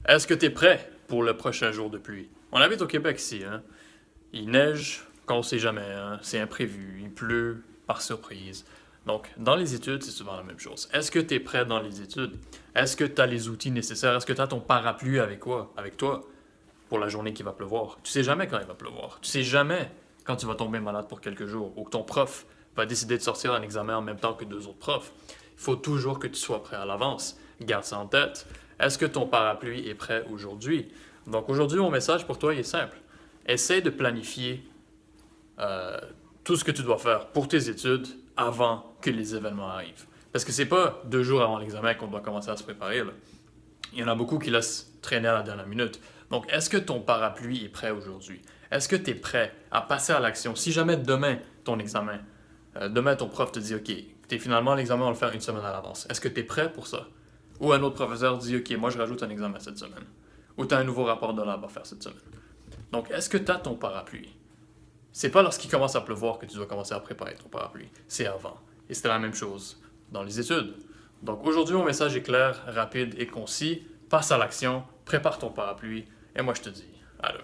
Est-ce que tu es prêt pour le prochain jour de pluie? On habite au Québec ici, hein? Il neige quand on sait jamais, hein? C'est imprévu, il pleut par surprise. Donc, dans les études, c'est souvent la même chose. Est-ce que tu es prêt dans les études? Est-ce que tu as les outils nécessaires? Est-ce que tu as ton parapluie avec quoi? Avec toi pour la journée qui va pleuvoir? Tu sais jamais quand il va pleuvoir. Tu sais jamais quand tu vas tomber malade pour quelques jours ou que ton prof va décider de sortir un examen en même temps que deux autres profs. Il faut toujours que tu sois prêt à l'avance. Garde ça en tête. Est-ce que ton parapluie est prêt aujourd'hui? Donc aujourd'hui, mon message pour toi il est simple. Essaie de planifier euh, tout ce que tu dois faire pour tes études avant que les événements arrivent. Parce que c'est pas 2 jours avant l'examen qu'on doit commencer à se préparer, là. Il y en a beaucoup qui laissent traîner à la dernière minute. Donc, est-ce que ton parapluie est prêt aujourd'hui? Est-ce que tu es prêt à passer à l'action? Si jamais demain, ton examen, demain, ton prof te dit, OK, finalement, l'examen, on va le faire une semaine à l'avance. Est-ce que tu es prêt pour ça? Ou un autre professeur dit, OK, moi, je rajoute un examen cette semaine. Ou tu as un nouveau rapport de lab à faire cette semaine. Donc, est-ce que tu as ton parapluie? C'est pas lorsqu'il commence à pleuvoir que tu dois commencer à préparer ton parapluie. C'est avant. Et c'est la même chose dans les études. Donc aujourd'hui, mon message est clair, rapide et concis. Passe à l'action, prépare ton parapluie, et moi je te dis à demain.